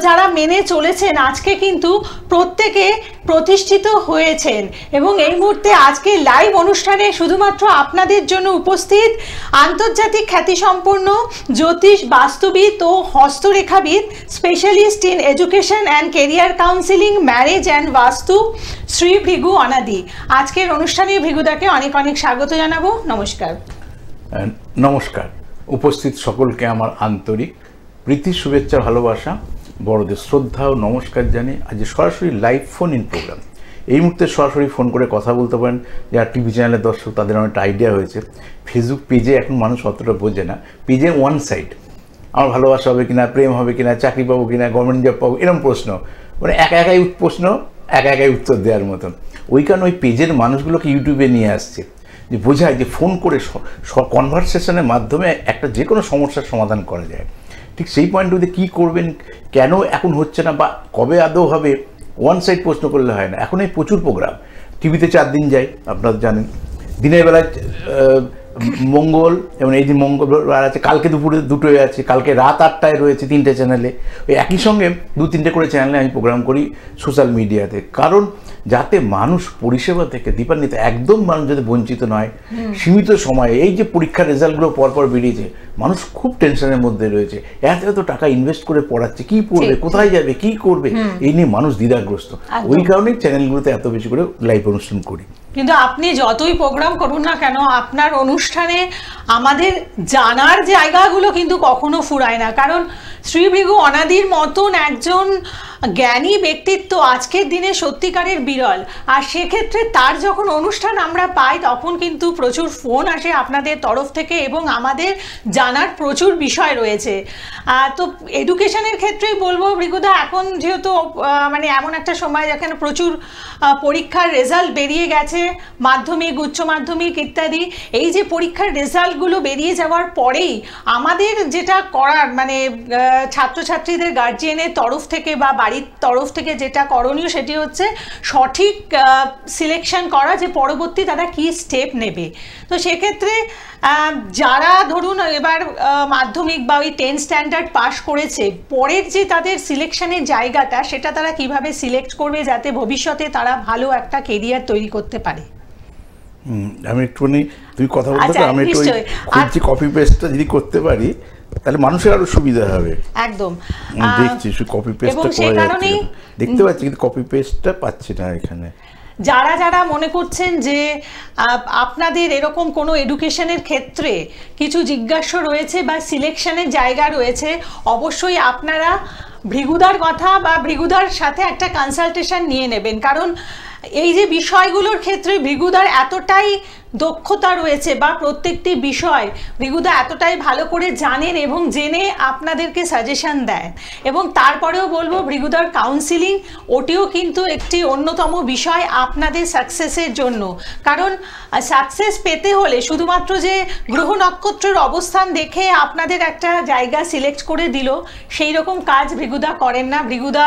যারা মেনে চলেছেন আজকে কিন্তু প্রত্যেকে প্রতিষ্ঠিত হয়েছেন এবং এই মুহূর্তে আজকে লাইভ অনুষ্ঠানে শুধুমাত্র আপনাদের জন্য উপস্থিত আন্তর্জাতিক খ্যাতিসম্পন্ন জ্যোতিষ, বাস্তুবিদ ও হস্তরেখাবিদ, specialist in education and career counselling, marriage and vastu, Shri Bhrigu অনাদি। আজকের অনুষ্ঠানে ভৃগুদাকে অনেক অনেক স্বাগত জানাবো। নমস্কার। নমস্কার। উপস্থিত সকলকে আমার আন্তরিক প্রীতি, শুভেচ্ছা, ভালোবাসা, বড়দের শ্রদ্ধা ও নমস্কার জানিয়ে আজ সরাসরি লাইভ ফোন ইন প্রোগ্রাম। এই মুহূর্তে সরাসরি ফোন করে কথা বলতে পারেন। যারা টিভি চ্যানেলের দর্শক তাদের অনেকটা আইডিয়া হয়েছে। ফেসবুক পেজে এখন মানুষ অতটা বোঝে না, পেজে ওয়ান সাইড আমার ভালোবাসা হবে কিনা, প্রেম হবে কিনা, চাকরি পাবো কিনা, গভর্নমেন্ট জব পাবো, এরকম প্রশ্ন, মানে একাই প্রশ্ন, একাই উত্তর দেওয়ার মতন। ওই কারণে ওই পেজের মানুষগুলোকে ইউটিউবে নিয়ে আসছে, যে বোঝায় যে ফোন করে কনভারসেশনের মাধ্যমে একটা যে কোনো সমস্যার সমাধান করা যায়। ঠিক সেই পয়েন্টগুলোতে কী করবেন, কেন এখন হচ্ছে না বা কবে আদৌ হবে, ওয়ান সাইড প্রশ্ন করলে হয় না। এখন এই প্রচুর প্রোগ্রাম টিভিতে 4 দিন যায়, আপনারা জানেন। দিনের বেলায় মঙ্গল, এবং এই যে মঙ্গলবার আছে, কালকে দুপুরে 2টোয় আছে, কালকে রাত 8টায় রয়েছে 3টে চ্যানেলে। ওই একই সঙ্গে 2-3টে করে চ্যানেলে আমি প্রোগ্রাম করি সোশ্যাল মিডিয়াতে, কারণ যাতে মানুষ পরিষেবা থেকে দীপান্বিত একদম মানুষ যাতে বঞ্চিত নয়। সীমিত সময়ে এই যে পরীক্ষার রেজাল্টগুলো পরপর বেরিয়েছে, মানুষ খুব টেনশনের মধ্যে রয়েছে। এত টাকা ইনভেস্ট করে পড়াচ্ছে, কি পড়বে, কোথায় যাবে, কি করবে, এই নিয়ে মানুষ দ্বিধাগ্রস্ত। ওই কারণেই চ্যানেলগুলোতে এত বেশি করে লাইভ অনুষ্ঠান করি। কিন্তু আপনি যতই প্রোগ্রাম করুন না কেন, আপনার অনুষ্ঠানে আমাদের জানার জায়গাগুলো কিন্তু কখনো ফুরায় না। কারণ শ্রী ভৃগু অনাদির মতন একজন জ্ঞানী ব্যক্তিত্ব আজকের দিনে সত্যিকারের বিরল। আর সেক্ষেত্রে তার যখন অনুষ্ঠান আমরা পাই, তখন কিন্তু প্রচুর ফোন আসে আপনাদের তরফ থেকে এবং আমাদের জানার প্রচুর বিষয় রয়েছে। তো এডুকেশনের ক্ষেত্রেই বলবো ভৃগুদা, এখন যেহেতু মানে এমন একটা সময় যেখানে প্রচুর পরীক্ষার রেজাল্ট বেরিয়ে গেছে, মাধ্যমিক, উচ্চ মাধ্যমিক ইত্যাদি, এই যে পরীক্ষার রেজাল্টগুলো বেরিয়ে যাওয়ার পরেই আমাদের যেটা করার, মানে ছাত্রছাত্রীদের গার্জিয়ানের তরফ থেকে বা বাড়ির তরফ থেকে যেটা করণীয়, সেটি হচ্ছে সঠিক সিলেকশন করা, যে পরবর্তী তারা কি স্টেপ নেবে। তো সেক্ষেত্রে যারা ধরুন এবার মাধ্যমিক বা ওই 10 স্ট্যান্ডার্ড পাস করেছে, পরের যে তাদের সিলেকশনের জায়গাটা, সেটা তারা কিভাবে সিলেক্ট করবে যাতে ভবিষ্যতে তারা ভালো একটা কেরিয়ার তৈরি করতে পারে। আমি একটুখানি তুই কথা বলতে, আমি একটু খুঁজছি কপি পেস্টটা যদি করতে পারি তাহলে মানুষের আরো সুবিধা হবে। একদম দেখছি কপি পেস্টটা করা যাচ্ছে, দেখতে পাচ্ছি, কিন্তু কপি পেস্টটা পাচ্ছি না এখানে। যারা যারা মনে করছেন যে আপনাদের এরকম কোনো এডুকেশনের ক্ষেত্রে কিছু জিজ্ঞাসা রয়েছে বা সিলেকশনের জায়গা রয়েছে, অবশ্যই আপনারা ভৃগুদার কথা বা ভৃগুদার সাথে একটা কনসালটেশন নিয়ে নেবেন। কারণ এই যে বিষয়গুলোর ক্ষেত্রে ভৃগুদার এতটাই দক্ষতা রয়েছে বা প্রত্যেকটি বিষয় ভৃগুদা এতটাই ভালো করে জানেন এবং জেনে আপনাদেরকে সাজেশন দেন। এবং তারপরেও বলবো ভৃগুদার কাউন্সিলিং, ওটিও কিন্তু একটি অন্যতম বিষয় আপনাদের সাকসেসের জন্য। কারণ সাকসেস পেতে হলে শুধুমাত্র যে গ্রহ নক্ষত্রের অবস্থান দেখে আপনাদের একটা জায়গা সিলেক্ট করে দিল, সেই রকম কাজ ভৃগুদা করেন না। ভৃগুদা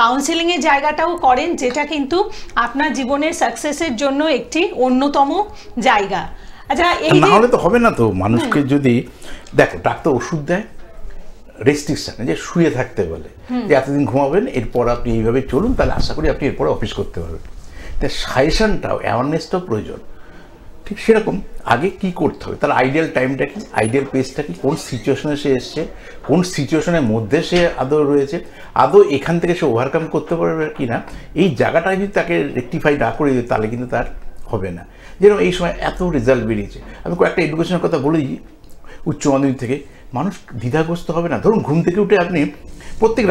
কাউন্সিলিংয়ের জায়গাটাও করেন, যেটা কিন্তু আপনার জীবনের সাকসেসের জন্য একটি অন্যতম জায়গা। আচ্ছা, এই না হলে তো হবে না। তো মানুষকে যদি দেখো, ডাক্তার ওষুধ দেয় রেস্ট্রিকশন, যে শুয়ে থাকতে বলে, যে এতদিন ঘুমাবেন, এরপর আপনি এইভাবে চলুন, তাহলে আশা করি আপনি এরপরে অফিস করতে পারবেন। তাই সাজেশনটাও, অ্যাওয়ারনেসটাও প্রয়োজন। ঠিক সেরকম আগে কি করতে হবে, তার আইডিয়াল টাইমটা কি, আইডিয়াল পেজটা কি, কোন সিচুয়েশনে সে এসছে, কোন সিচুয়েশনের মধ্যে সে আদৌ রয়েছে, আদৌ এখান থেকে সে ওভারকাম করতে পারবে কি না, এই জায়গাটা যদি তাকে রেকটিফাই না করে দিই, তাহলে কিন্তু তার হবে না। যেরকম এই সময় এত রেজাল্ট বেরিয়েছে, আমি কয়েকটা এডুকেশনের কথা বলে দিই। উচ্চ মাধ্যমিক থেকে মানুষ দ্বিধাগ্রস্ত হবে না। ধরুন ঘুম থেকে উঠে আপনি প্রত্যেক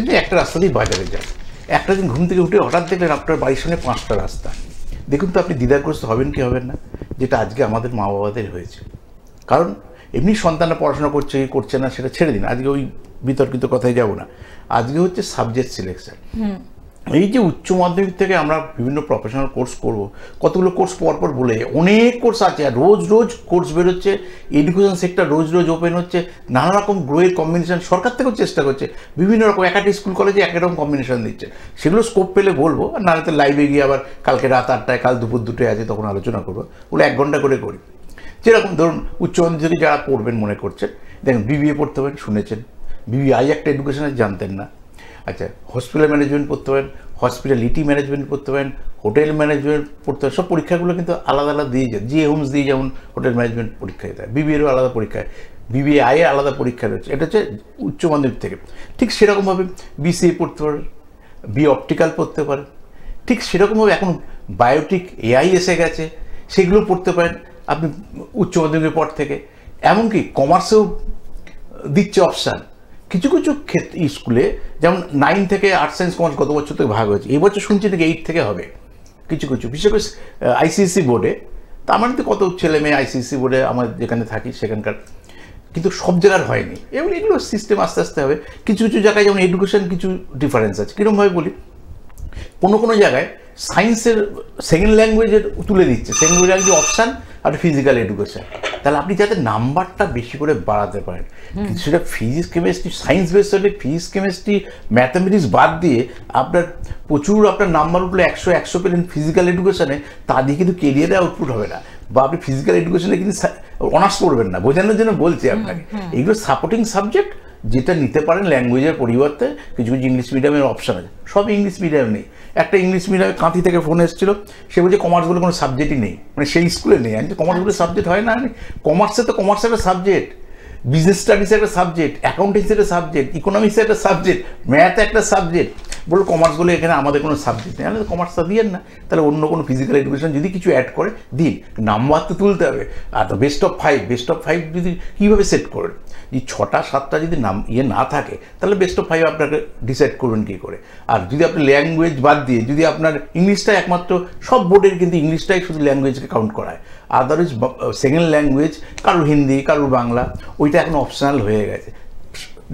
দিন একটা রাস্তা দিয়ে বাজারে যান, একটা দিন ঘুম থেকে উঠে হঠাৎ দেখলেন আপনার বাড়ির সামনে 5টা রাস্তা। দেখুন তো আপনি দ্বিধাগ্রস্ত হবেন কি হবেন না, যেটা আজকে আমাদের মা বাবাদের হয়েছে। কারণ এমনি সন্তানরা পড়াশোনা করছে কি করছে না সেটা ছেড়ে দিন, আজকে ওই বিতর্কিত কথায় যাব না। আজকে হচ্ছে সাবজেক্ট সিলেকশন। এই যে উচ্চ মাধ্যমিক থেকে আমরা বিভিন্ন প্রফেশনাল কোর্স করব, কতগুলো কোর্স পরপর বলে অনেক কোর্স আছে, আর রোজ রোজ কোর্স বেরোচ্ছে। এডুকেশন সেক্টর রোজ রোজ ওপেন হচ্ছে, নানা রকম গ্রোয়ের কম্বিনেশন সরকার থেকেও চেষ্টা করছে, বিভিন্ন রকম একটা স্কুল কলেজে একরকম কম্বিনেশন দিচ্ছে। সেগুলো স্কোপ পেলে বলবো, আর নাহলে তো লাইভে গিয়ে আবার কালকে রাত 8টায়, কাল দুপুর 2টায় আছে, তখন আলোচনা করবো। ওগুলো 1 ঘন্টা করে করি। যেরকম ধরুন উচ্চ মাধ্যমিক থেকে যারা পড়বেন মনে করছেন, দেখুন বিবিএ পড়তে পারেন, শুনেছেন। বিবিআই একটা এডুকেশনে জানতেন না, আচ্ছা, হসপিটাল ম্যানেজমেন্ট পড়তে পারেন, হসপিটালিটি ম্যানেজমেন্ট পড়তে পারেন, হোটেল ম্যানেজমেন্ট পড়তে পারেন। সব পরীক্ষাগুলো কিন্তু আলাদা আলাদা দিয়ে যায়। জিএ হোমস দিয়ে যেমন হোটেল ম্যানেজমেন্ট পরীক্ষা দিতে হয়, বিবিএরও আলাদা পরীক্ষায়, বিবিআই এর আলাদা পরীক্ষা রয়েছে। এটা হচ্ছে উচ্চ মাধ্যমিক থেকে। ঠিক সেরকমভাবে বিসিএ পড়তে পারেন, বি অপটিক্যাল পড়তে পারেন। ঠিক সেরকমভাবে এখন বায়োটিক এআই এসে গেছে, সেগুলো পড়তে পারেন আপনি উচ্চ মাধ্যমিকের পর থেকে। এমনকি কমার্সেও দিচ্ছে অপশান কিছু কিছু ক্ষেত্রে স্কুলে, যেমন 9 থেকে আর্টস সায়েন্স কমার্স গত বছর থেকে ভাগ হয়েছে, এই বছর শুনছি নাকি 8 থেকে হবে কিছু কিছু, বিশেষ করে আইসিএসসি বোর্ডে। তা আমার তো কত ছেলে মেয়ে আইসিএসসি বোর্ডে আমার যেখানে থাকি সেখানকার, কিন্তু সব জায়গার হয়নি। এগুলো সিস্টেম আস্তে আস্তে হবে। কিছু কিছু জায়গায় যেমন এডুকেশন কিছু ডিফারেন্স আছে। কীরকমভাবে বলি, কোনো জায়গায় সায়েন্সের সেকেন্ড ল্যাঙ্গুয়েজের তুলে দিচ্ছে, সেকেন্ড ল্যাঙ্গুয়েজ অপশান আর ফিজিক্যাল এডুকেশন। তাহলে আপনি যাতে নাম্বারটা বেশি করে বাড়াতে পারেন, সেটা ফিজিক্স কেমিস্ট্রি সায়েন্স বেস হলে ফিজিক্স কেমিস্ট্রি ম্যাথামেটিক্স বাদ দিয়ে আপনার প্রচুর আপনার নাম্বার উঠলে 100 পেলেন ফিজিক্যাল এডুকেশনে, তা দিয়ে কিন্তু কেরিয়ারে আউটপুট হবে না। বা আপনি ফিজিক্যাল এডুকেশনে কিন্তু অনার্স পড়বেন না, বোঝানোর জন্য বলছি আপনাকে। এগুলো সাপোর্টিং সাবজেক্ট যেটা নিতে পারেন ল্যাঙ্গুয়েজের পরিবর্তে। কিছু কিছু ইংলিশ মিডিয়ামের অপশান আছে, সব ইংলিশ মিডিয়াম নেই। একটা ইংলিশ মিডিয়ামে কাঁথি থেকে ফোন এসেছিল, সে বলছে কমার্স বলে কোনো সাবজেক্টই নেই, মানে সেই স্কুলে নেই। আমি কমার্স বলে সাবজেক্ট হয় না, কমার্সে তো কমার্স একটা সাবজেক্ট, বিজনেস স্টাডিসের একটা সাবজেক্ট, অ্যাকাউন্টেন্সির একটা সাবজেক্ট, ইকোনমিক্সের একটা সাবজেক্ট, ম্যাথ একটা সাবজেক্ট। বললো কমার্স বলে এখানে আমাদের কোনো সাবজেক্ট নেই। আমাদের কমার্সটা দিয়েন না, তাহলে অন্য কোনো ফিজিক্যাল এডুকেশন যদি কিছু অ্যাড করে দিন, নাম্বার তো তুলতে হবে। আর তো বেস্ট অফ ফাইভ যদি কীভাবে সেট করেন, যে 6টা 7টা যদি না থাকে, তাহলে বেস্ট অফ 5 আপনাকে ডিসাইড করবেন কী করে। আর যদি আপনি ল্যাঙ্গুয়েজ বাদ দিয়ে যদি আপনার ইংলিশটাই একমাত্র, সব বোর্ডের কিন্তু ইংলিশটাই শুধু ল্যাঙ্গুয়েজকে কাউন্ট করায়, আদারওয়াইজ সেকেন্ড ল্যাঙ্গুয়েজ কারোর হিন্দি কারোর বাংলা, ওইটা এখন অপশনাল হয়ে গেছে।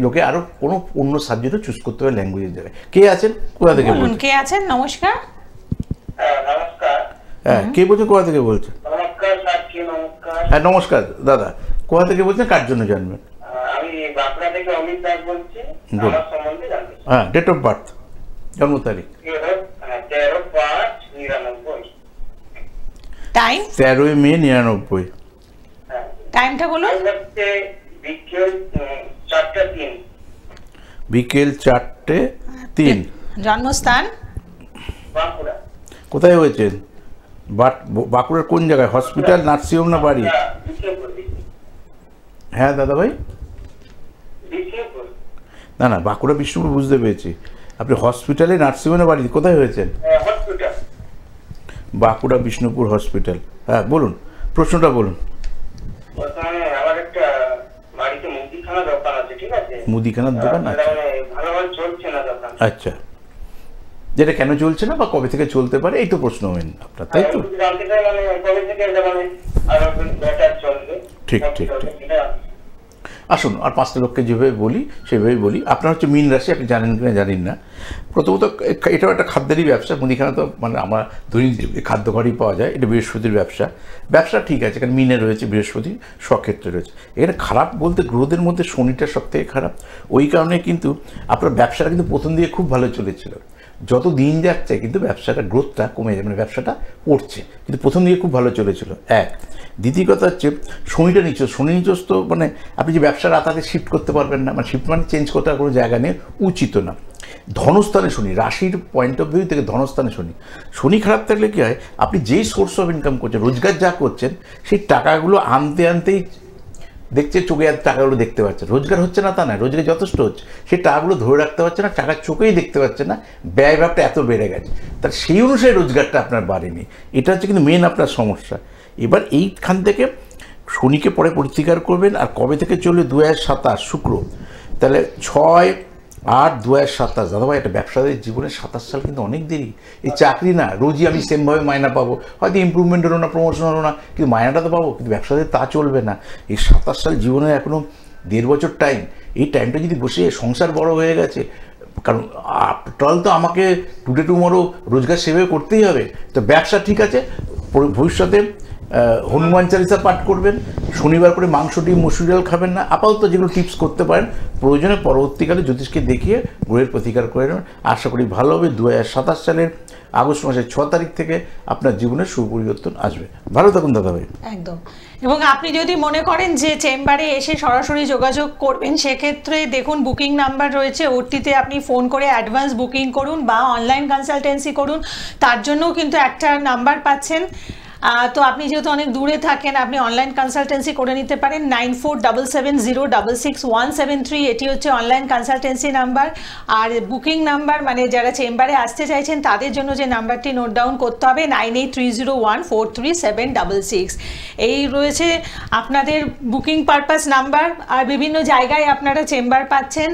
লোকে আরো কোনো অন্য সাবজেক্টও চুজ করতে হবে ল্যাঙ্গুয়েজের জায়গায়। কে আছেন, কোথা থেকে বলছেন? কে আছেন? নমস্কার। নমস্কার। হ্যাঁ, কে বলছেন, কোথা থেকে বলছেন? নমস্কার স্যার, কি নমস্কার। হ্যাঁ নমস্কার দাদা, কোথা থেকে বলছেন, কার জন্য জানবেন? আমি বাঁকুড়া থেকে অমিত দাস বলছি। আমার সম্বন্ধে জানতে চাই। হ্যাঁ, ডেট অফ বার্থ, জন্ম তারিখ? 13/5/99। টাইম? 13 মে 99। টাইমটা বলুন। বিকেল 4:03। বিকেল 4:03। জন্মস্থান? বাঁকুড়া। কোথায় হয়েছেন? বাঁকুড়ার কোন জায়গায়, হসপিটাল, নার্সিংহোম না বাড়ি? হ্যাঁ দাদা ভাই, না না, বাঁকুড়া বিষ্ণুপুর বুঝতে পেরেছি। আপনি হসপিটালে, নার্সিংহোমে, বাড়ি কোথায় হয়েছেন? বাঁকুড়া বিষ্ণুপুর হসপিটাল। হ্যাঁ বলুন, প্রশ্নটা বলুন। আমার একটা বাড়িতে মুদিখানা দোকান আছে, ঠিক আছে? মুদিখানার দোকান, আচ্ছা। ভালোভাবে চলছে না দোকান। আচ্ছা, যেটা কেন চলছে না বা কবে থেকে চলতে পারে, এই তো প্রশ্ন মেন আপনার, তাই তো? ঠিক ঠিক ঠিক। আসুন, আর 5টা লোককে যেভাবে বলি সেভাবেই বলি। আপনার হচ্ছে মীন রাশি, আপনি জানেন কিনা জানেন না। প্রথমত এটাও একটা খাদ্যেরই ব্যবসা। মুদিখানা তো মানে আমরা দৈনিক খাদ্য ঘরেই পাওয়া যায়, এটা বৃহস্পতির ব্যবসা ঠিক আছে, কারণ মিনে রয়েছে, বৃহস্পতি স্বক্ষেত্রে রয়েছে। এখানে খারাপ বলতে গ্রহদের মধ্যে শনিটা সব থেকে খারাপ। ওই কারণে কিন্তু আপনার ব্যবসাটা কিন্তু প্রথম দিকে খুব ভালো চলেছিল, যত দিন যাচ্ছে কিন্তু ব্যবসাটা গ্রোথটা কমে যায়, মানে ব্যবসাটা পড়ছে, কিন্তু প্রথম দিকে খুব ভালো চলেছিল। দ্বিতীয় কথা হচ্ছে শনি নিচস্ত, মানে আপনি যে ব্যবসা রাতাতে শিফট করতে পারবেন না, মানে শিফট মানে চেঞ্জ করতে কোনো জায়গা নেই, উচিত না। ধনস্থানে শনি, রাশির পয়েন্ট অফ ভিউ থেকে ধনস্থানে শনি খারাপ থাকলে কী হয়, আপনি যেই সোর্স অফ ইনকাম করছেন, রোজগার যা করছেন, সেই টাকাগুলো আনতেই দেখছে, চোখে টাকাগুলো দেখতে পাচ্ছে। রোজগার হচ্ছে না তা না, রোজগার যথেষ্ট হচ্ছে, সেই টাকাগুলো ধরে রাখতে পারছে না, টাকার চোখেই দেখতে পাচ্ছে না, ব্যয়ভাবটা এত বেড়ে গেছে, তার সেই অনুসারে রোজগারটা আপনার বাড়েনি। এটা হচ্ছে কিন্তু মেন আপনার সমস্যা। এবার এইখান থেকে শনিকে পরে প্রতিকার করবেন। আর কবে থেকে চলবে? 2027 শুক্র, তাহলে 6/8/2027। দাদাভাই, একটা ব্যবসাদের জীবনে 27 সাল কিন্তু অনেক দেরি। এই চাকরি না, রোজই আমি সেমভাবে মায়না পাবো, হয়তো ইম্প্রুভমেন্ট হলো না, প্রমোশন হলো না, কিন্তু মায়নাটা তো পাবো। কিন্তু ব্যবসাদের তা চলবে না। এই 27 সাল জীবনে এখনও 1.5 বছর টাইম। এই টাইমটা যদি বসে, সংসার বড় হয়ে গেছে, কারণ আফটার তো আমাকে টুডে টুমরো রোজগার সেভাবে করতেই হবে। তো ব্যবসা ঠিক আছে, ভবিষ্যতে হনুমান চালিসা পাঠ করবেন, শনিবার করে মাংস, ডিম, মসুর ডাল খাবেন না, আপাতত যেগুলো টিপস করতে পারেন, প্রয়োজনে পরবর্তীকালে জ্যোতিষকে দেখিয়ে গ্রহের প্রতিকার করে নেবেন। আশা করি ভালো হবে। 2027 সালের আগস্ট মাসের 6 তারিখ থেকে আপনার জীবনে সুপরিবর্তন আসবে। ভালো থাকুন দাদাভাই। একদম। এবং আপনি যদি মনে করেন যে চেম্বারে এসে সরাসরি যোগাযোগ করবেন, সেক্ষেত্রে দেখুন বুকিং নাম্বার রয়েছে, ওটিতে আপনি ফোন করে অ্যাডভান্স বুকিং করুন বা অনলাইন কনসালটেন্সি করুন, তার জন্যও কিন্তু একটা নাম্বার পাচ্ছেন। তো আপনি যেহেতু অনেক দূরে থাকেন, আপনি অনলাইন কনসালটেন্সি করে নিতে পারেন। 9477066173 এটি হচ্ছে অনলাইন কনসালটেন্সি নাম্বার। আর বুকিং নাম্বার মানে যারা চেম্বারে আসতে চাইছেন তাদের জন্য যে নাম্বারটি নোট ডাউন করতে হবে 9830143766। এই রয়েছে আপনাদের বুকিং পারপাস নাম্বার। আর বিভিন্ন জায়গায় আপনারা চেম্বার পাচ্ছেন।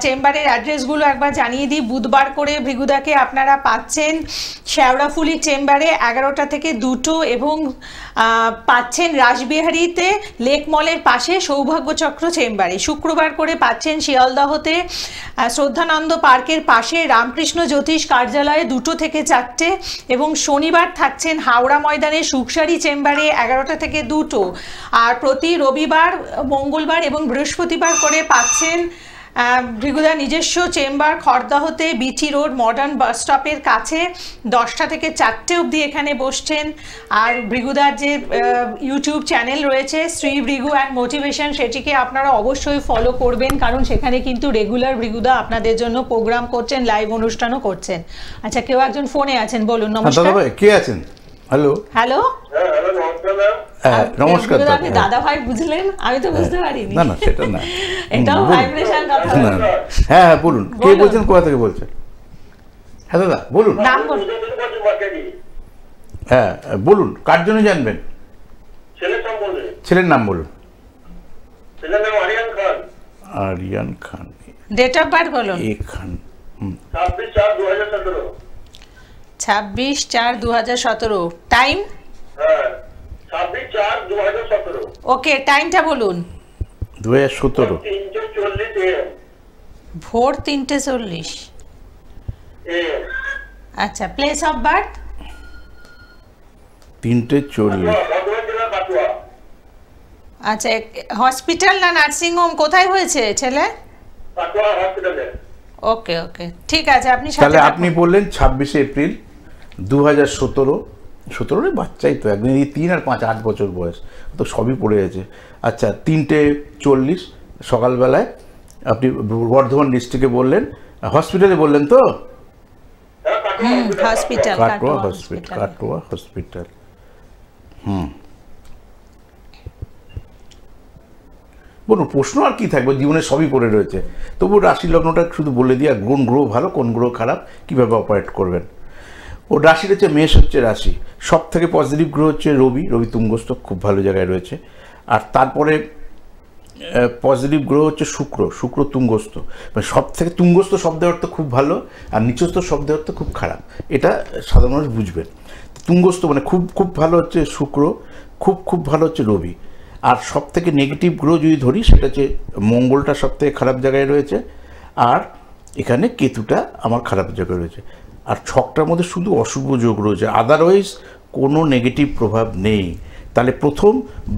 চেম্বারের অ্যাড্রেসগুলো একবার জানিয়ে দিই। বুধবার করে ভৃগুদাকে আপনারা পাচ্ছেন শেওড়াফুলি চেম্বারে 11টা থেকে 2টো, এবং পাচ্ছেন রাসবিহারীতে লেক মলের পাশে সৌভাগ্যচক্র চেম্বারে। শুক্রবার করে পাচ্ছেন শিয়ালদহতে শ্রদ্ধানন্দ পার্কের পাশে রামকৃষ্ণ জ্যোতিষ কার্যালয়ে 2টো থেকে 4টে, এবং শনিবার থাকছেন হাওড়া ময়দানে সুখসারি চেম্বারে 11টা থেকে 2টো। আর প্রতি রবিবার, মঙ্গলবার এবং বৃহস্পতিবার করে পাচ্ছেন ভৃগুদার নিজস্ব চেম্বার খড়দহতে বিটি রোড মডার্ন বাস স্টপের কাছে 10টা থেকে 4টে অবধি এখানে বসছেন। আর ভৃগুদার যে ইউটিউব চ্যানেল রয়েছে শ্রী ভৃগু অ্যান্ড মোটিভেশন, সেটিকে আপনারা অবশ্যই ফলো করবেন, কারণ সেখানে কিন্তু রেগুলার ভৃগুদা আপনাদের জন্য প্রোগ্রাম করছেন, লাইভ অনুষ্ঠানও করছেন। আচ্ছা, কেউ একজন ফোনে আছেন, বলুন। নমস্কার। কে আছেন? হ্যালো হ্যালো, নমস্কার। আপনি দাদা ভাই বুঝলেন, আমি তো বুঝতে পারিনি। না না, সেটা না, এটাও ভাইব্রেশন কথা। হ্যাঁ বলুন, কে বলছেন, কোথা থেকে বলছেন? হ্যাঁ দাদা বলুন। নাম বলুন। হ্যাঁ বলুন, কার জন্য জানবেন? ছেলের নাম বলুন। আরিয়ান খান। ডেট অফ বার্থ বলুন। খান 26/4/2017। টাইম? 26/4/2017। ওকে, টাইমটা বলুন। 2017 ভোর 3:40। আচ্ছা, প্লেস অফ বার্থ? 3:40। আচ্ছা, হসপিটাল না নার্সিং হোম, কোথায় হয়েছে ছেলে? ওকে ওকে, ঠিক আছে, আপনি তাহলে আপনি বললেন 26 এপ্রিল 2017। 17 বাচ্চাই তো, একদিন 3 আর 5 8 বছর বয়স, তো সবই পড়ে গেছে। আচ্ছা, 3:40 সকালবেলায় আপনি বর্ধমান ডিস্ট্রিক্টে বললেন, হসপিটালে বললেন তো? Hospital, Katwa hospital, Katwa hospital. বলুন, প্রশ্ন আর কি থাকবে, জীবনে সবই পড়ে রয়েছে। তবু রাশি লগ্নটা শুধু বলে দিয়ে, কোন গ্রহ ভালো কোন গ্রহ খারাপ কীভাবে অপারেট করবেন। ও রাশির হচ্ছে মেষ হচ্ছে রাশি। সব থেকে পজিটিভ গ্রহ হচ্ছে রবি। রবি তুঙ্গস্থ, খুব ভালো জায়গায় রয়েছে। আর তারপরে পজিটিভ গ্রহ হচ্ছে শুক্র। শুক্র তুঙ্গস্থ, মানে সব থেকে তুঙ্গস্থ শব্দের অর্থ খুব ভালো, আর নিচস্থ শব্দের অর্থ খুব খারাপ। এটা সাধারণ মানুষ বুঝবেন। তুঙ্গস্থ মানে খুব খুব ভালো হচ্ছে শুক্র, খুব খুব ভালো হচ্ছে রবি। আর সব থেকে নেগেটিভ গ্রহ যদি ধরি, সেটা হচ্ছে মঙ্গলটা সব থেকে খারাপ জায়গায় রয়েছে, আর এখানে কেতুটা আমার খারাপ জায়গায় রয়েছে। আর ছকটার মধ্যে শুধু অশুভ যোগ রয়েছে, আদারওয়াইজ কোনো নেগেটিভ প্রভাব নেই। তাহলে প্রথম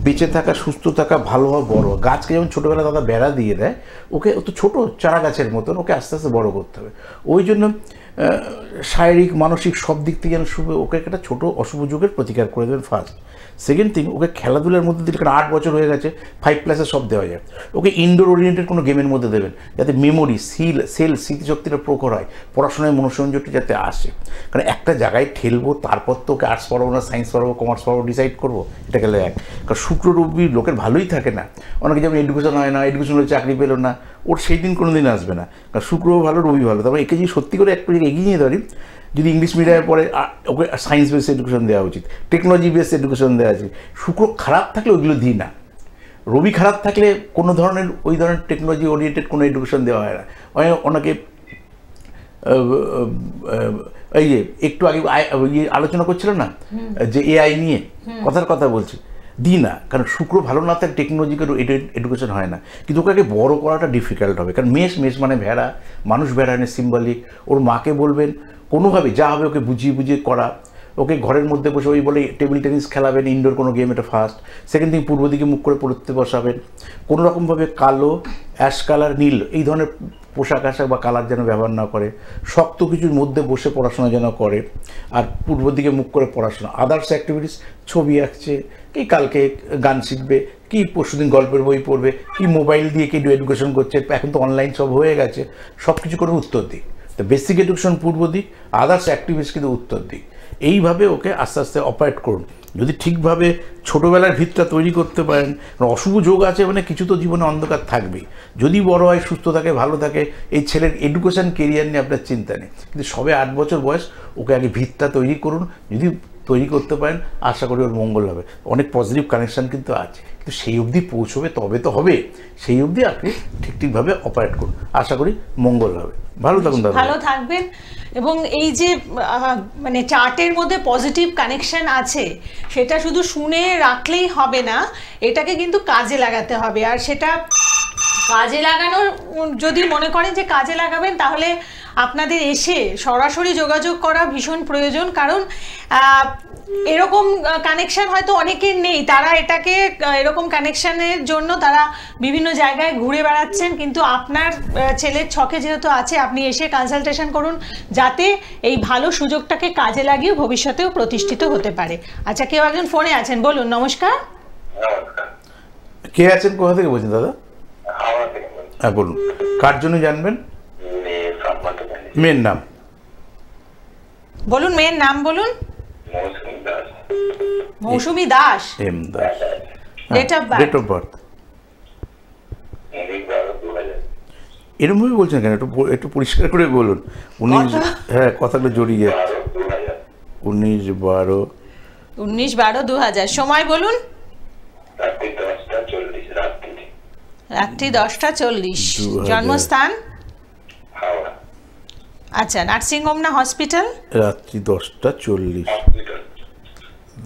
বেঁচে থাকা, সুস্থ থাকা, ভালো হওয়া, বড় গাছকে যেমন ছোটোবেলা দাদা বেড়া দিয়ে দেয়, ওকে ও তো ছোটো চারা গাছের মতন, ওকে আস্তে আস্তে বড় করতে হবে। ওই জন্য শারীরিক মানসিক সব দিক থেকে যেন শুভ, ওকে একটা ছোটো অশুভ যুগের প্রতিকার করে দেবেন ফার্স্ট। সেকেন্ড থিং, ওকে খেলাধুলার মধ্যে দিলে, কারণ 8 বছর হয়ে গেছে, 5+ সব দেওয়া যায়। ওকে ইনডোর ওরিয়েন্টেড কোনো গেমের মধ্যে দেবেন, যাতে মেমোরি সেল স্মৃতিশক্তিটা প্রখর হয়, পড়াশোনায় মনোসংযোগটা যাতে আসে। কারণ একটা জায়গায় ঠেলবো, তারপর তো ওকে আর্টস পড়াবো না সায়েন্স পড়াবো কমার্স পড়াবো ডিসাইড করবো, এটা গেলে এক। কারণ শুক্র রবি লোকের ভালোই থাকে না, অনেকে যেমন এডুকেশন হয় না, এডুকেশন হলে চাকরি পেলো না, ওর সেই দিন কোনো দিন আসবে না। কারণ শুক্র ভালো রবি ভালো, তারপরে একে যদি সত্যি করে একটু এগিয়ে নিয়ে ধরি, যদি ইংলিশ মিডিয়ামে পড়ে ওকে সায়েন্স বেসড এডুকেশন দেওয়া উচিত, টেকনোলজি বেসড এডুকেশন দেওয়া উচিত। শুক্র খারাপ থাকলে ওইগুলো দিই না। রবি খারাপ থাকলে কোনো ধরনের ওই ধরনের টেকনোলজি ওরিয়েন্টেড কোনো এডুকেশন দেওয়া হয় না। ওনাকে এই যে একটু আগে আলোচনা করছিলাম না, যে এআই নিয়ে কথার কথা বলছি, দিই না। কারণ শুক্র ভালো না থাকলে টেকনোলজিক্যাল এডুকেশন হয় না। কিন্তু ওকে বড় করাটা ডিফিকাল্ট হবে, কারণ মেষ মানে ভেড়া, মানুষ ভেড়ানের সিম্বলিক। ওর মাকে বলবেন কোনোভাবে যা হবে ওকে বুঝিয়ে বুঝিয়ে করা। ওকে ঘরের মধ্যে বসে ওই বলে টেবিল টেনিস খেলাবেন, ইনডোর কোনো গেম, এটা ফার্স্ট। সেকেন্ড থিং, পূর্ব দিকে মুখ করে পড়তে বসাবেন। কোনো রকমভাবে কালো, অ্যাশ কালার, নীল এই ধরনের পোশাক আশাক বা কালার যেন ব্যবহার না করে, শক্ত কিছুর মধ্যে বসে পড়াশোনা যেন করে, আর পূর্ব দিকে মুখ করে পড়াশোনা। আদার্স অ্যাক্টিভিটিস, ছবি আঁকছে, কি কালকে গান শিখবে, কি পরশুদিন গল্পের বই পড়বে, কি মোবাইল দিয়ে কি এডুকেশন করছে, এখন তো অনলাইন সব হয়ে গেছে, সব কিছু করে উত্তর দিক। তো বেসিক এডুকেশন পূর্ব দিক, আদার্স অ্যাক্টিভিটিস কিন্তু উত্তর দিক। এইভাবে ওকে আস্তে আস্তে অপারেট করুন। যদি ঠিকভাবে ছোটোবেলার ভিতটা তৈরি করতে পারেন, অশুভ যোগ আছে মানে কিছু তো জীবনে অন্ধকার থাকবেই। যদি বড় হয়, সুস্থ থাকে, ভালো থাকে, এই ছেলের এডুকেশন কেরিয়ার নিয়ে আপনার চিন্তা নেই। কিন্তু সবে 8 বছর বয়স, ওকে আগে ভিতটা তৈরি করুন। যদি তৈরি করতে পারেন, আশা করি ওর মঙ্গল হবে। অনেক পজিটিভ কানেকশান কিন্তু আছে, কিন্তু সেই অবধি পৌঁছবে তবে তো হবে। সেই অবধি আপনি ঠিকভাবে অপারেট করুন, আশা করি মঙ্গল হবে। ভালো থাকুন দাদা। ভালো থাকবেন। এবং এই যে মানে চার্টের মধ্যে পজিটিভ কানেকশন আছে, সেটা শুধু শুনে রাখলেই হবে না, এটাকে কিন্তু কাজে লাগাতে হবে। আর সেটা কাজে লাগানোর, যদি মনে করেন যে কাজে লাগাবেন, তাহলে আপনাদের এসে সরাসরি যোগাযোগ করা ভীষণ প্রয়োজন। কারণ এরকম কানেকশন হয়তো অনেকের নেই, তারা এটাকে এরকম কানেকশনের জন্য তারা বিভিন্ন জায়গায় ঘুরে বেড়াচ্ছেন, কিন্তু আপনার ছেলের ছকে যেহেতু আছে, আপনি এসে কনসালটেশন করুন, যাতে এই ভালো সুযোগটাকে কাজে লাগিয়ে ভবিষ্যতেও প্রতিষ্ঠিত হতে পারে। আচ্ছা, কেউ একজন ফোনে আছেন, বলুন। নমস্কার। কে আছেন, কোথা থেকে বলছেন দাদা? হ্যাঁ বলুন, কার জন্য জানবেন? মেয়ের নাম বলুন, মেয়ের নাম বলুন। Moushumi Das. M Das. Date of birth এরকমভাবে বলছেন কেন? একটু পরিষ্কার করে বলুন। 19, হ্যাঁ কথাগুলো জড়িয়ে যাচ্ছে। 19/12/2000। সময় বলুন। রাত্রি 10:40। জন্মস্থান? আচ্ছা, নার্সিংহোম না হসপিটাল? রাত্রি 10:40।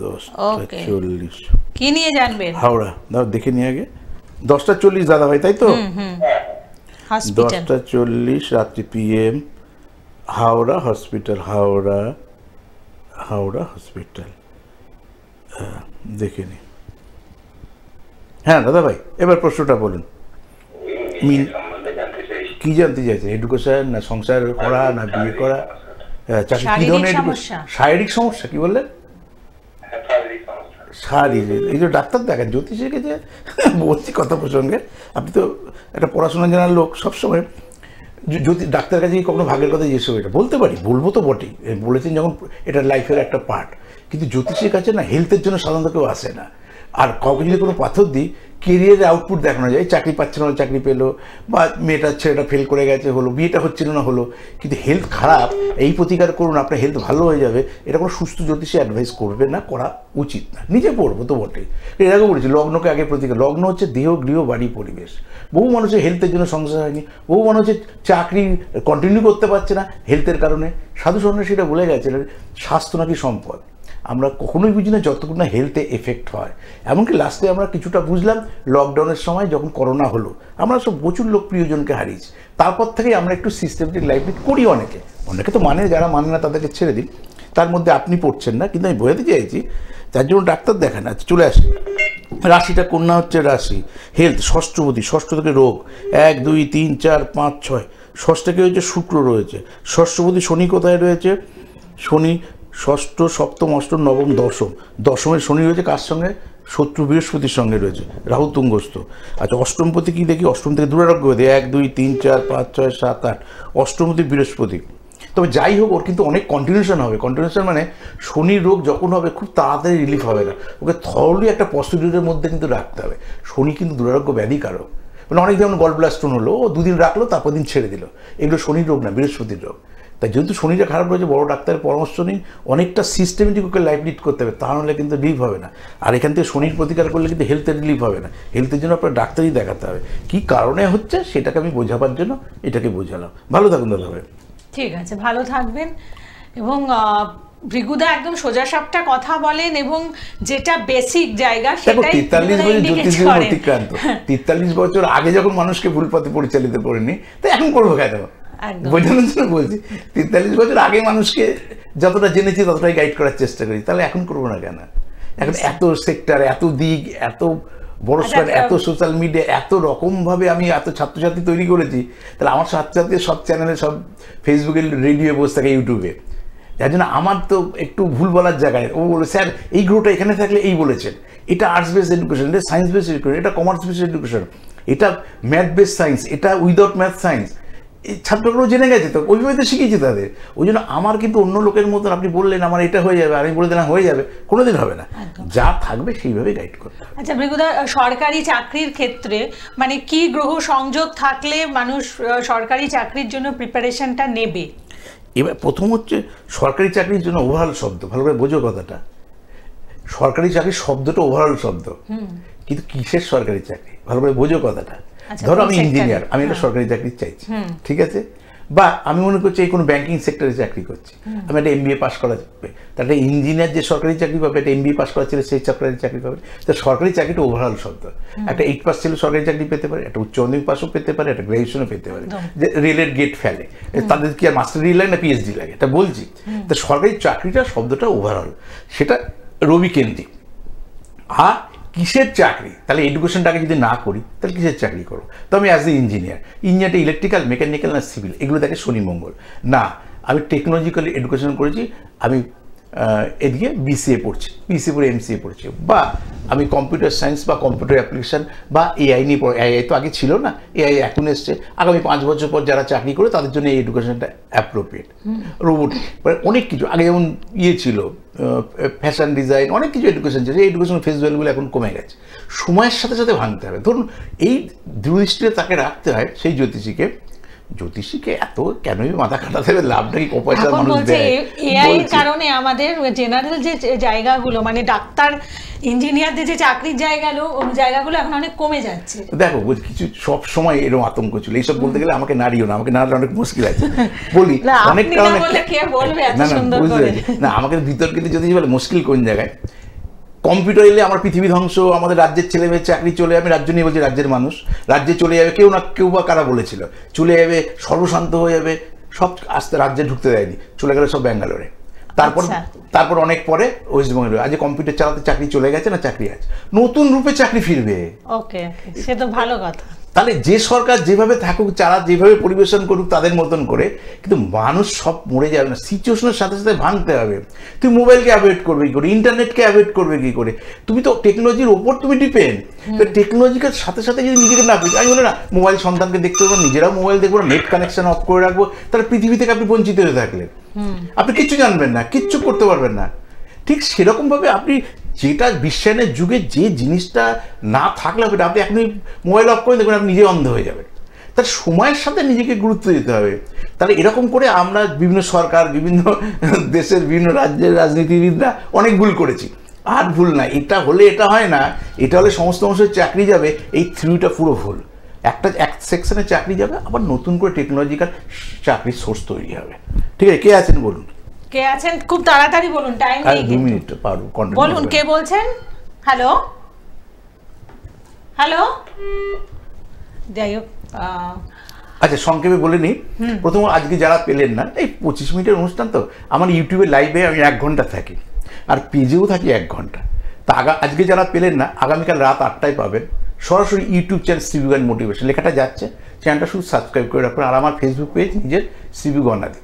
10:40 কি নিয়ে জানবেন? হাওড়া। দাও দেখে নিয়ে আগে। 10:40 দাদা ভাই, তাই তো? হসপিটাল 10:40 রাত্রি PM, Howrah hospital. Howrah hospital, দেখে নি। হ্যাঁ দাদা ভাই, এবার প্রশ্নটা বলুন। কি জানতে চাইছেন? এডুকেশন না সংসার করা না বিয়ে করা? চাকরি, কি ধরনের এডুকেশন? শারীরিক সমস্যা কি বললেন? শারীরিক, এই যে ডাক্তার দেখেন, জ্যোতিষের কাছে বলছি কথা প্রসঙ্গে, আপনি তো একটা পড়াশোনা জানার লোক, সবসময় যদি ডাক্তার কাছে কখনো ভাগের কথা জিজ্ঞেস করে, এটা বলতে পারি, বলবো তো বটেই, বলেছেন যখন এটা লাইফের একটা পার্ট। কিন্তু জ্যোতিষের কাছে না হেলথের জন্য সাধারণত কেউ আসে না। আর কাউকে যদি কোনো পাথর দিই, কেরিয়ারের আউটপুট দেখানো যায়, চাকরি পাচ্ছে না, চাকরি পেলো, বা মেয়েটার ছেলেটা ফেল করে গেছে, হলো, বিয়েটা হচ্ছিল না, হলো, কিন্তু হেলথ খারাপ, এই প্রতিকার করুন আপনার হেলথ ভালো হয়ে যাবে, এটা কোনো সুস্থ জ্যোতিষী অ্যাডভাইস করবে না, করা উচিত না। নিজে পড়বো তো বটেই। এর আগে বলেছি, লগ্নকে আগে প্রতিকার। লগ্ন হচ্ছে দেহ, গৃহ, বাড়ি, পরিবেশ। বহু মানুষের হেলথের জন্য সংসার হয়নি, বহু মানুষের চাকরি কন্টিনিউ করতে পারছে না হেলথের কারণে। সাধু সন্ন্যাসীরা বলে গেছিলেন, স্বাস্থ্য নাকি সম্পদ। আমরা কখনোই বুঝি না যতক্ষণ না হেলথে এফেক্ট হয়। এমনকি লাস্টে আমরা কিছুটা বুঝলাম লকডাউনের সময়, যখন করোনা হলো, আমরা সব প্রচুর লোক প্রিয়জনকে হারিয়েছি। তারপর থেকেই আমরা একটু সিস্টেমেটিক লাইফ লিড করি। অনেকে তো মানে, যারা মানে না তাদেরকে ছেড়ে দিন, তার মধ্যে আপনি পড়ছেন না, কিন্তু আমি বোঝাতে চাইছি, তার জন্য ডাক্তার দেখান। আচ্ছা, চলে আসি। রাশিটা কন্যা হচ্ছে রাশি। হেলথ ষষ্ঠপতি, ষষ্ঠ থেকে রোগ 1, 2, 3, 4, 5, 6। ষষ্ঠকে হচ্ছে শুক্র রয়েছে। ষষ্ঠপতি শনি কোথায় রয়েছে? শনি ষষ্ঠ, সপ্তম, অষ্টম, নবম, দশম। দশমের শনি রয়েছে কার সঙ্গে? শত্রু বৃহস্পতির সঙ্গে রয়েছে, রাহু তুঙ্গস্থ। আচ্ছা, অষ্টমপতি কি দেখি? অষ্টম থেকে দূরারোগ্য বেঁধে 1, 2, 3, 4, 5, 6, 7, 8। অষ্টমপতি বৃহস্পতি। তবে যাই হোক, ওর কিন্তু অনেক কন্টিনিউশন হবে। কন্টিনিউশন মানে শনির রোগ যখন হবে, খুব তাড়াতাড়ি রিলিফ হবে না, ওকে থরলি একটা প্রসিডিউরের মধ্যে কিন্তু রাখতে হবে। শনি কিন্তু দুরারোগ্য ব্যাধি কারক। মানে অনেক যেমন গল ব্লাস্টোন হলো, ও 2 দিন রাখলো, তারপর দিন ছেড়ে দিল, এগুলো শনির রোগ না, বৃহস্পতির রোগ। তাই যেহেতু শনিটা খারাপ রয়েছে, বড় ডাক্তারের পরামর্শ নিন, অনেকটা সিস্টেমেটিক ওকে লাইফ লিড করতে হবে, তা নাহলে কিন্তু রিলিফ হবে না। আর এখান থেকে শনির প্রতিকার করলে কিন্তু হেলথের রিলিফ হবে না। হেলথের জন্য আপনার ডাক্তারই দেখাতে হবে। কী কারণে হচ্ছে সেটাকে আমি বোঝাবার জন্য এটাকে বোঝালাম। ভালো থাকুন দাদা ভাই। ঠিক আছে, ভালো থাকবেন। এবং ভৃগুদা একদম সোজাসাপটা কথা বলেন, এবং যেটা বেসিক জায়গা সেটাই 43 বছর জ্যোতিষের অতিক্রান্ত। 43 বছর আগে যখন মানুষকে ভুল পথে পরিচালিত করেনি, তো এখন করবো কেন? বোঝানোর জন্য বলছি, 43 বছর আগে মানুষকে যতটা জেনেছি ততটাই গাইড করার চেষ্টা করি, তাহলে এখন করবো না কেন? এখন এত সেক্টর, এত দিক, এত বড় স্কোয়ার এত সোশ্যাল মিডিয়া এত রকমভাবে আমি এত ছাত্রছাত্রী তৈরি করেছি, তাহলে আমার ছাত্রছাত্রী সব চ্যানেলে, সব ফেসবুকে, রেডিওয়ে বসে থাকে, ইউটিউবে। যার জন্য আমার তো একটু ভুল বলার জায়গায়, ও বলে স্যার এই গ্রুপটা এখানে থাকলে এই বলেছেন, এটা আর্টস বেসড এডুকেশন, এটা সায়েন্স বেসড এডুকেশন, এটা কমার্স বেসড এডুকেশন, এটা ম্যাথ বেসড সায়েন্স, এটা উইদাউট ম্যাথ সায়েন্স। এই ছাত্রগুলো জেনে গেছে, তো ওইভাবে তো শিখিয়েছি তাদের। ওই জন্য আমার কিন্তু অন্য লোকের মতন আপনি বললেন আমার এটা হয়ে যাবে, আমি বলে দিলাম হয়ে যাবে, কোনোদিন হবে না। যা থাকবে সেইভাবে গাইড করতে হবে। আচ্ছা ভৃগুদা, সরকারি চাকরির ক্ষেত্রে মানে কি গ্রহ সংযোগ থাকলে মানুষ সরকারি চাকরির জন্য প্রিপারেশনটা নেবে? এবার প্রথম হচ্ছে সরকারি চাকরির জন্য ওভারঅল শব্দ, ভালো করে বোঝো কথাটা। সরকারি চাকরির শব্দটা ওভারঅল শব্দ, কিন্তু কিসের সরকারি চাকরি ভালো করে বোঝো কথাটা। ধরো আমি ইঞ্জিনিয়ার, আমি একটা সরকারি চাকরি চাইছি, ঠিক আছে, বা আমি মনে করছি এই কোনো ব্যাংকিং সেক্টরে চাকরি করছি, আমি একটা MBA পাস করা যাবে, তার একটা ইঞ্জিনিয়ার যে সরকারি চাকরি পাবে, একটা MBA পাস করা ছিল সেই সরকারি চাকরি পাবে। তো সরকারি চাকরিটা ওভারঅল শব্দ। একটা 8 পাস ছিল সরকারি চাকরি পেতে পারে, একটা উচ্চ মাধ্যমিক পাসও পেতে পারে, একটা গ্র্যাজুয়েশনও পেতে পারে। যে রেলের গেট ফেলে, তাদের কি আর মাস্টার ডিগ্রি লাগে না PhD লাগে, এটা বলছি। তো সরকারি চাকরিটা শব্দটা ওভারঅল, সেটা রবি কেন্দ্রিক। আর কিসের চাকরি, তাহলে এডুকেশনটাকে যদি না করি তাহলে কিসের চাকরি করবো? তো আমি অ্যাজ এ ইঞ্জিনিয়ারটা ইলেকট্রিক্যাল, মেকানিক্যাল না সিভিল, এগুলো দেখে শনি মঙ্গল না। আমি টেকনোলজিক্যাল এডুকেশন করেছি, আমি এদিকে BCA পড়ছি, BCA পড়ে MCA পড়ছি, বা আমি কম্পিউটার সায়েন্স বা কম্পিউটার অ্যাপ্লিকেশন বা AI নিয়ে পড়ে। AI তো আগে ছিল না, AI এখন এসছে। আগামী 5 বছর পর যারা চাকরি করে তাদের জন্য এই এডুকেশনটা অ্যাপ্রোপ্রিয়েট। রোবোটিক অনেক কিছু, আগে যেমন ছিল ফ্যাশন ডিজাইন, অনেক কিছু এডুকেশন ছিল। এই এডুকেশন ফেস ভ্যালুগুলো এখন কমে গেছে, সময়ের সাথে সাথে ভাঙতে হবে। ধরুন এই দৃষ্টিতে তাকে রাখতে হয় সেই জ্যোতিষীকে এত কেনই মাথা কাটাতে হবে, লাভটা কি পয়সা মানুষ দেয়? AI এর কারণে আমাদের জেনারেল যে জায়গাগুলো, মানে ডাক্তার ইঞ্জিনিয়ারদের যে চাকরির জায়গাগুলো এখন অনেক কমে যাচ্ছে। দেখো কিছু সব সময় এরকম আতঙ্ক ছিল, এইসব বলতে গেলে আমাকে নাড়িও না, আমাকে নাড়লে অনেক মুশকিল আছে বলি অনেক কারণে। না আমাকে বিতর্কিত যদি বলে মুশকিল কোন জায়গায়, কম্পিউটার এলে আমার পৃথিবী ধ্বংস, আমাদের রাজ্যের ছেলে মেয়ের চাকরি চলে, আমি রাজ্য নিয়ে বলছি, রাজ্যের মানুষ রাজ্যে চলে যাবে, কেউ না কেউ বা কারা বলেছিল চলে যাবে, সর্বশান্ত হয়ে যাবে, সব আস্তে রাজ্যে ঢুকতে দেয়নি, চলে গেলে সব ব্যাঙ্গালোরে। তারপর অনেক পরে ওয়েস্ট বেঙ্গলে আজ কম্পিউটার চালাতে চাকরি চলে গেছে না, চাকরি আছে, নতুন রূপে চাকরি ফিরবে। ওকে, সে তো ভালো কথা। তাহলে যে সরকার যেভাবে থাকুক, যারা যেভাবে পরিবেশন করুক তাদের মতন করে, কিন্তু মানুষ সব মরে যাবে না, সিচুয়েশনের সাথে সাথে ভাঙতে হবে। তুমি মোবাইলকে অ্যাভয়েড করবে কি করে, ইন্টারনেটকে অ্যাভয়েড করবে কি করে? তুমি তো টেকনোলজির ওপর তুমি ডিপেন্ড। তো টেকনোলজির সাথে সাথে যদি নিজেকে না পেয়েছি, আমি বলি না মোবাইল সন্তানকে দেখতে পাবো, নিজেরাও মোবাইল দেখবো না, নেট কানেকশন অফ করে রাখবো, তাহলে পৃথিবী থেকে আপনি বঞ্চিত হয়ে থাকলেন, আপনি কিচ্ছু জানবেন না, কিচ্ছু করতে পারবেন না। ঠিক সেরকমভাবে আপনি যেটা বিশ্বায়নের যুগে যে জিনিসটা না থাকলে হবে, আপনি এখনই মোবাইল অফ করে দেখবেন আপনি নিজে অন্ধ হয়ে যাবেন। তার সময়ের সাথে নিজেকে গুরুত্ব দিতে হবে। তাহলে এরকম করে আমরা বিভিন্ন সরকার, বিভিন্ন দেশের বিভিন্ন রাজ্যের রাজনীতিবিদরা অনেক ভুল করেছি। আর ভুল না, এটা হলে এটা হয় না, এটা হলে সমস্ত মানুষের চাকরি যাবে, এই থিওরিটা পুরো ভুল। এক সেকশনে চাকরি যাবে, আবার নতুন করে টেকনোলজিক্যাল চাকরির সোর্স তৈরি হবে। ঠিক আছে, কে আছেন বলুন? কে আছেন খুব তাড়াতাড়ি বলুন, টাইম নেই। 2 মিনিট পারবো, বলুন কে বলছেন। হ্যালো হ্যালো, যাই হোক, আচ্ছা সংক্ষেপে বলে নিই। প্রথম আজকে যারা পেলেন না, এই 25 মিনিটের অনুষ্ঠান তো, আমার ইউটিউবে লাইভে আমি 1 ঘন্টা থাকি, আর পেজেও থাকি 1 ঘন্টা। তা আজকে যারা পেলেন না, আগামীকাল রাত 8টায় পাবেন সরাসরি ইউটিউব চ্যানেল সিবি গান মোটিভেশন, লেখাটা যাচ্ছে, চ্যানেলটা শুধু সাবস্ক্রাইব করে রাখুন। আর আমার ফেসবুক পেজ নিজের সিবি গণাদি,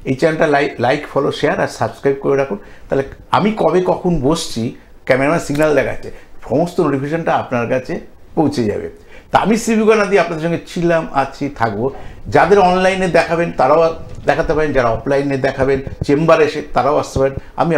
এই চ্যানেলটা লাইক ফলো শেয়ার আর সাবস্ক্রাইব করে রাখুন। তাহলে আমি কবে কখন বসছি, ক্যামেরাম্যান সিগন্যাল দেখাচ্ছে, সমস্ত নোটিফিকেশনটা আপনার কাছে পৌঁছে যাবে। তা আমি সিবি গণাদি আপনাদের সঙ্গে ছিলাম, আছি, থাকবো। যাদের অনলাইনে দেখাবেন তারাও দেখাতে পারেন, যারা অফলাইনে দেখাবেন চেম্বারে এসে তারাও আসতে পারেন। আমি